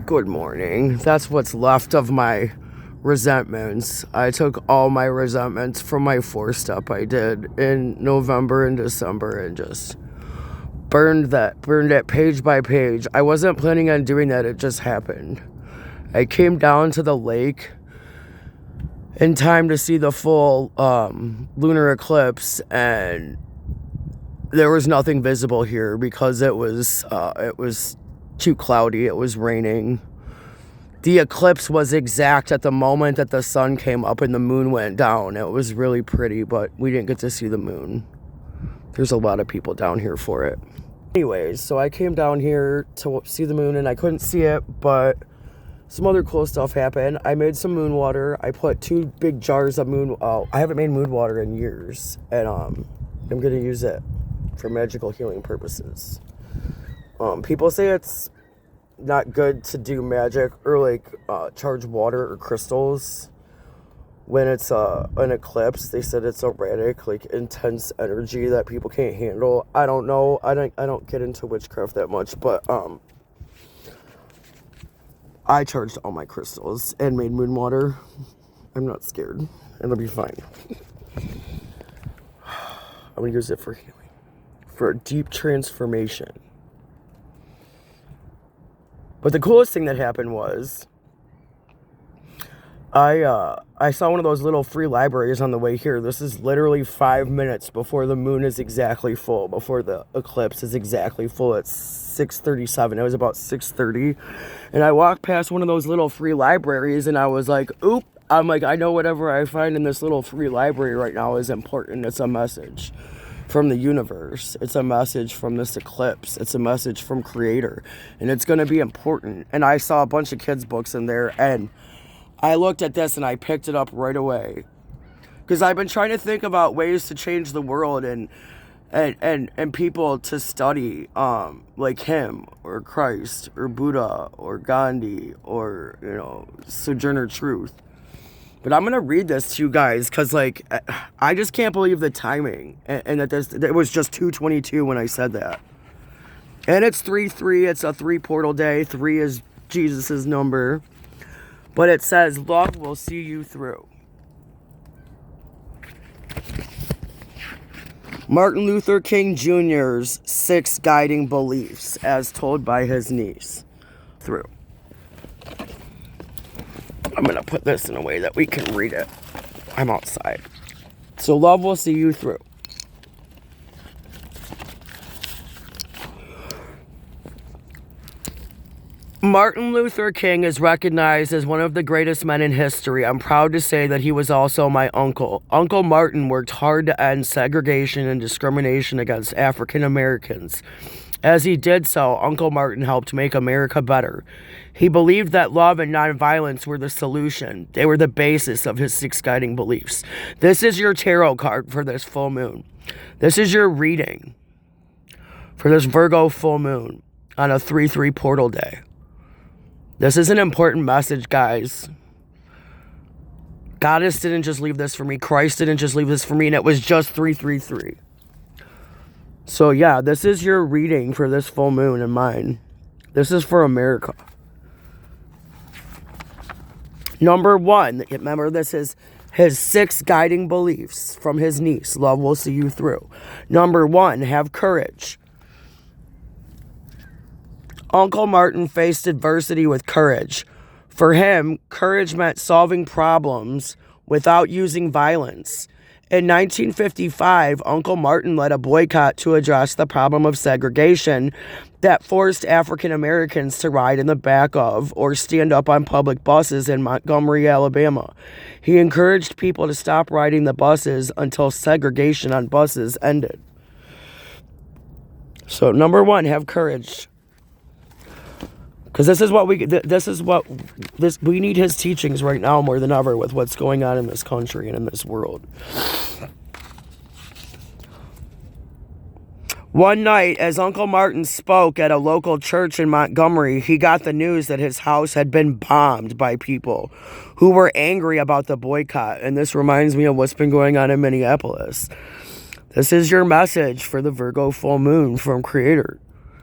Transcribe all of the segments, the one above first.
Good morning. That's what's left of my resentments. I took all my resentments from my 4-step I did in November and December and just burned it page by page. I wasn't planning on doing that. It just happened. I came down to the lake in time to see the full lunar eclipse, and there was nothing visible here because it was too cloudy. It was raining. The eclipse was exact at the moment that the sun came up and the moon went down. It was really pretty, but we didn't get to see the moon. There's a lot of people down here for it. Anyways, so I came down here to see the moon and I couldn't see it, but some other cool stuff happened. I made some moon water. I put 2 big jars of moon. I haven't made moon water in years, and I'm gonna use it for magical healing purposes. People say it's not good to do magic or like charge water or crystals when it's an eclipse. They said it's erratic, like intense energy that people can't handle. I don't know. I don't get into witchcraft that much, but I charged all my crystals and made moon water. I'm not scared. It'll be fine. I'm gonna use it for healing, for a deep transformation. But the coolest thing that happened was I saw one of those little free libraries on the way here. This is literally 5 minutes before the moon is exactly full, before the eclipse is exactly full. It's 6:37. It was about 6:30. And I walked past one of those little free libraries and I was like, oop. I'm like, I know whatever I find in this little free library right now is important. It's a message from the universe. It's a message from this eclipse. It's a message from Creator. And it's going to be important. And I saw a bunch of kids' books in there. And I looked at this and I picked it up right away. Because I've been trying to think about ways to change the world and people to study like him or Christ or Buddha or Gandhi or, Sojourner Truth. But I'm going to read this to you guys because, I just can't believe the timing. And that it was just 2:22 when I said that. And it's 3/3. It's a 3 portal day. 3 is Jesus' number. But it says, love will see you through. Martin Luther King Jr.'s 6 guiding beliefs, as told by his niece. Through. I'm going to put this in a way that we can read it. I'm outside. So love will see you through. Martin Luther King is recognized as one of the greatest men in history. I'm proud to say that he was also my uncle. Uncle Martin worked hard to end segregation and discrimination against African Americans. As he did so, Uncle Martin helped make America better. He believed that love and nonviolence were the solution. They were the basis of his 6 guiding beliefs. This is your tarot card for this full moon. This is your reading for this Virgo full moon on a 3/3 portal day. This is an important message, guys. Goddess didn't just leave this for me. Christ didn't just leave this for me. And it was just 333. So yeah, this is your reading for this full moon and mine. This is for America. Number 1, remember this is his 6 guiding beliefs from his niece. Love will see you through. Number 1, have courage. Uncle Martin faced adversity with courage. For him, courage meant solving problems without using violence. In 1955, Uncle Martin led a boycott to address the problem of segregation that forced African Americans to ride in the back of or stand up on public buses in Montgomery, Alabama. He encouraged people to stop riding the buses until segregation on buses ended. So number 1, have courage. Because we need his teachings right now more than ever with what's going on in this country and in this world. One night, as Uncle Martin spoke at a local church in Montgomery, he got the news that his house had been bombed by people who were angry about the boycott. And this reminds me of what's been going on in Minneapolis. This is your message for the Virgo full moon from Creator,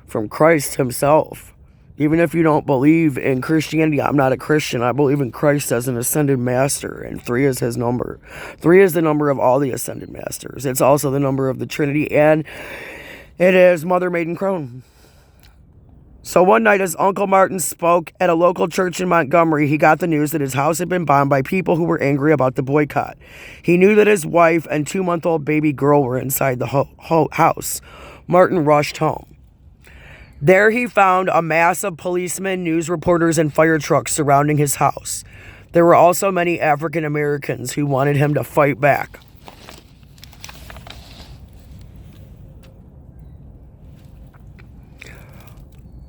from Christ himself. Even if you don't believe in Christianity, I'm not a Christian. I believe in Christ as an ascended master, and 3 is his number. 3 is the number of all the ascended masters. It's also the number of the Trinity, and it is Mother Maiden Crone. So one night, as Uncle Martin spoke at a local church in Montgomery, he got the news that his house had been bombed by people who were angry about the boycott. He knew that his wife and 2-month-old baby girl were inside the house. Martin rushed home. There he found a mass of policemen, news reporters, and fire trucks surrounding his house. There were also many African Americans who wanted him to fight back.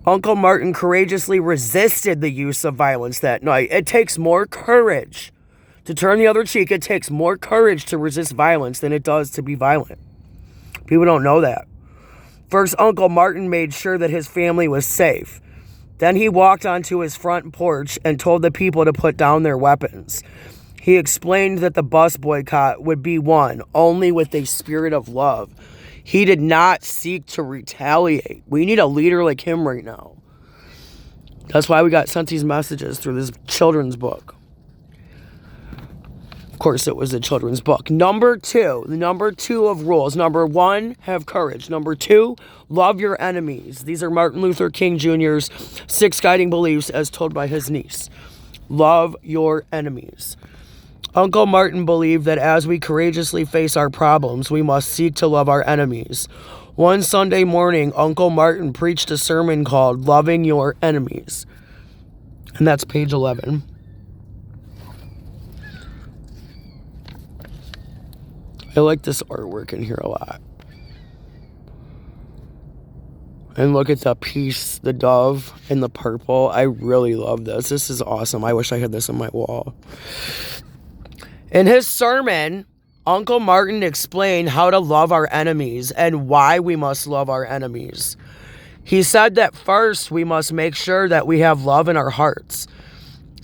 Uncle Martin courageously resisted the use of violence that night. It takes more courage to turn the other cheek. It takes more courage to resist violence than it does to be violent. People don't know that. First, Uncle Martin made sure that his family was safe. Then he walked onto his front porch and told the people to put down their weapons. He explained that the bus boycott would be won only with a spirit of love. He did not seek to retaliate. We need a leader like him right now. That's why we got sent these messages through this children's book. Of course, it was a children's book. Number 2 of rules. Number 1, have courage. Number 2, love your enemies. These are Martin Luther King Jr.'s 6 guiding beliefs as told by his niece. Love your enemies. Uncle Martin believed that as we courageously face our problems, we must seek to love our enemies. One Sunday morning, Uncle Martin preached a sermon called Loving Your Enemies. And that's page 11. I like this artwork in here a lot. And look at the piece, the dove and the purple. I really love this. This is awesome. I wish I had this on my wall. In his sermon, Uncle Martin explained how to love our enemies and why we must love our enemies. He said that first we must make sure that we have love in our hearts,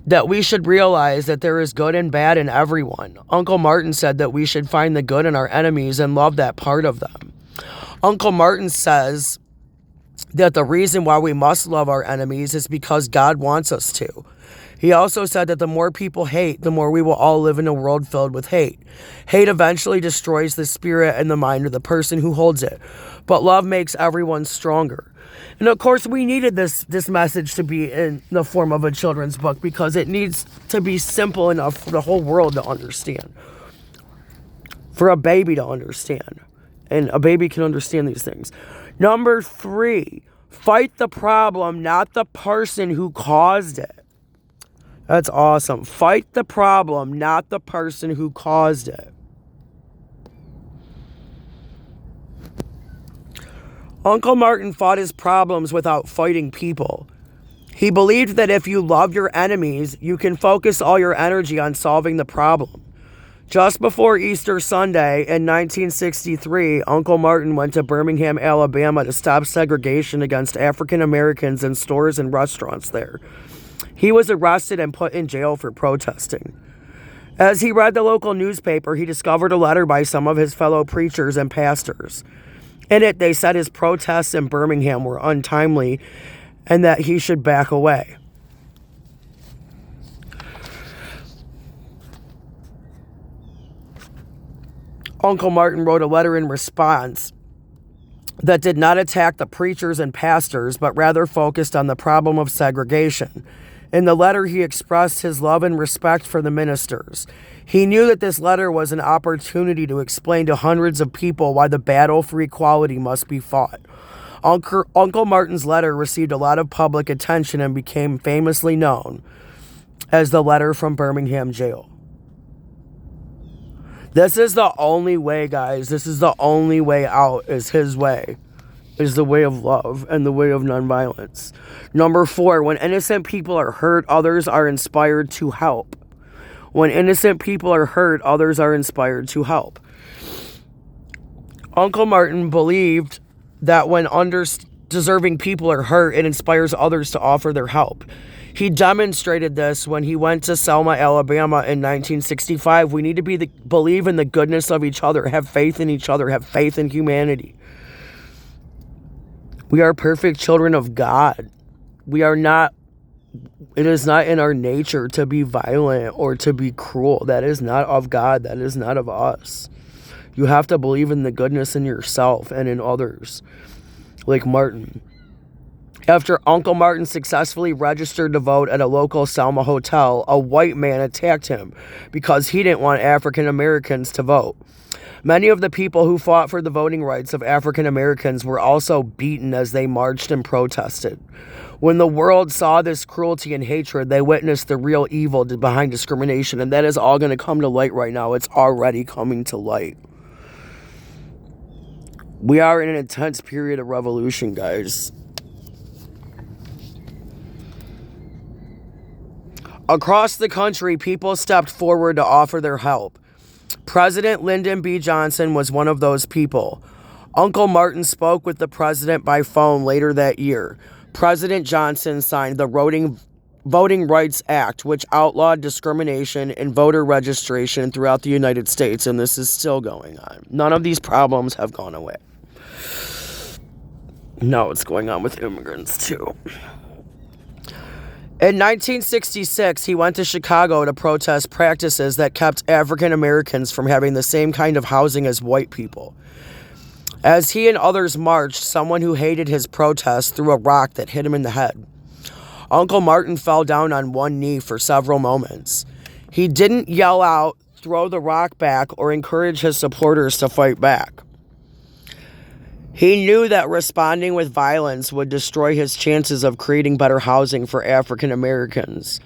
that we should realize that there is good and bad in everyone. Uncle Martin said that we should find the good in our enemies and love that part of them. Uncle Martin says that the reason why we must love our enemies is because God wants us to. He also said that the more people hate, the more we will all live in a world filled with hate. Hate eventually destroys the spirit and the mind of the person who holds it, but love makes everyone stronger. And of course, we needed this message to be in the form of a children's book because it needs to be simple enough for the whole world to understand, for a baby to understand. And a baby can understand these things. Number 3, fight the problem, not the person who caused it. That's awesome. Fight the problem, not the person who caused it. Uncle Martin fought his problems without fighting people. He believed that if you love your enemies, you can focus all your energy on solving the problem. Just before Easter Sunday in 1963, Uncle Martin went to Birmingham, Alabama to stop segregation against African Americans in stores and restaurants there. He was arrested and put in jail for protesting. As he read the local newspaper, he discovered a letter by some of his fellow preachers and pastors. In it, they said his protests in Birmingham were untimely and that he should back away. Uncle Martin wrote a letter in response that did not attack the preachers and pastors, but rather focused on the problem of segregation. In the letter, he expressed his love and respect for the ministers. He knew that this letter was an opportunity to explain to hundreds of people why the battle for equality must be fought. Uncle Martin's letter received a lot of public attention and became famously known as the letter from Birmingham jail. This is the only way, guys. This is the only way out, is his way. Is the way of love and the way of nonviolence. Number 4, when innocent people are hurt, others are inspired to help. When innocent people are hurt, others are inspired to help. Uncle Martin believed that when undeserving people are hurt, it inspires others to offer their help. He demonstrated this when he went to Selma, Alabama in 1965. We need to believe in the goodness of each other, have faith in each other, have faith in humanity. We are perfect children of God. We are not, it is not in our nature to be violent or to be cruel. That is not of God. That is not of us. You have to believe in the goodness in yourself and in others. Like Martin. After Uncle Martin successfully registered to vote at a local Selma hotel, a white man attacked him because he didn't want African Americans to vote. Many of the people who fought for the voting rights of African Americans were also beaten as they marched and protested. When the world saw this cruelty and hatred, they witnessed the real evil behind discrimination, and that is all going to come to light right now. It's already coming to light. We are in an intense period of revolution, guys. Across the country, people stepped forward to offer their help. President Lyndon B. Johnson was one of those people. Uncle Martin spoke with the president by phone later that year. President Johnson signed the Voting Rights Act, which outlawed discrimination in voter registration throughout the United States, and this is still going on. None of these problems have gone away. No, it's going on with immigrants too. In 1966, he went to Chicago to protest practices that kept African Americans from having the same kind of housing as white people. As he and others marched, someone who hated his protest threw a rock that hit him in the head. Uncle Martin fell down on one knee for several moments. He didn't yell out, throw the rock back, or encourage his supporters to fight back. He knew that responding with violence would destroy his chances of creating better housing for African Americans.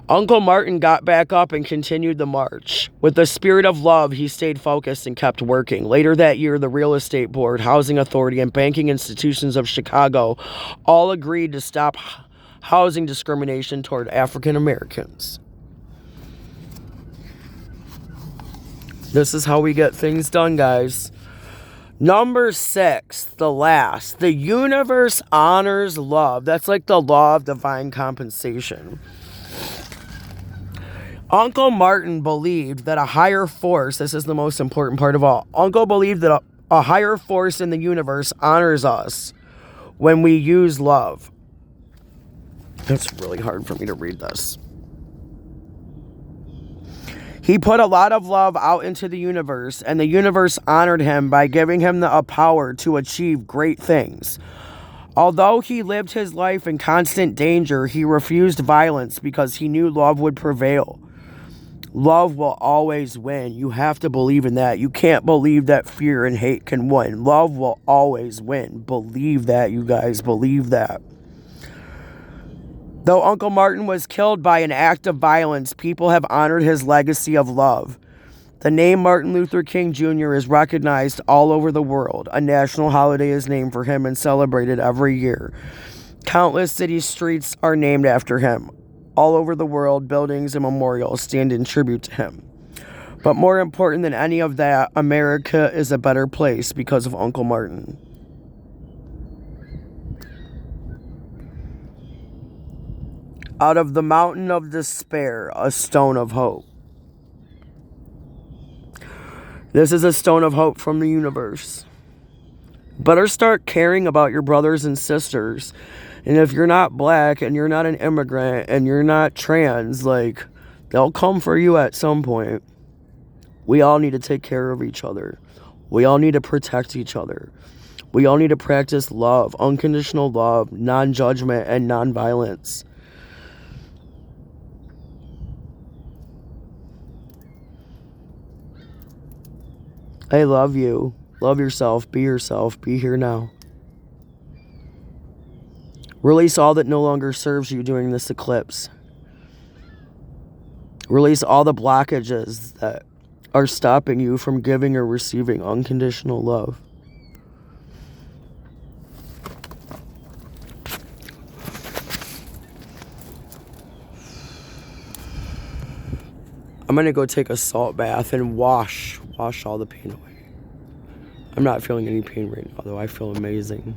Uncle Martin got back up and continued the march. With the spirit of love, he stayed focused and kept working. Later that year, the Real Estate Board, Housing Authority, and banking institutions of Chicago all agreed to stop housing discrimination toward African Americans. This is how we get things done, guys. Number 6, the last. The universe honors love. That's like the law of divine compensation. Uncle Martin believed that a higher force, this is the most important part of all, Uncle believed that a higher force in the universe honors us when we use love. It's really hard for me to read this. He put a lot of love out into the universe, and the universe honored him by giving him the power to achieve great things. Although he lived his life in constant danger, he refused violence because he knew love would prevail. Love will always win. You have to believe in that. You can't believe that fear and hate can win. Love will always win. Believe that, you guys. Believe that. Though Uncle Martin was killed by an act of violence, people have honored his legacy of love. The name Martin Luther King Jr. is recognized all over the world. A national holiday is named for him and celebrated every year. Countless city streets are named after him. All over the world, buildings and memorials stand in tribute to him. But more important than any of that, America is a better place because of Uncle Martin. Out of the mountain of despair, a stone of hope. This is a stone of hope from the universe. Better start caring about your brothers and sisters. And if you're not black and you're not an immigrant and you're not trans, like, they'll come for you at some point. We all need to take care of each other. We all need to protect each other. We all need to practice love, unconditional love, non-judgment, and non-violence. I love you. Love yourself. Be yourself. Be here now. Release all that no longer serves you during this eclipse. Release all the blockages that are stopping you from giving or receiving unconditional love. I'm going to go take a salt bath and wash all the pain away. I'm not feeling any pain right now, though. I feel amazing.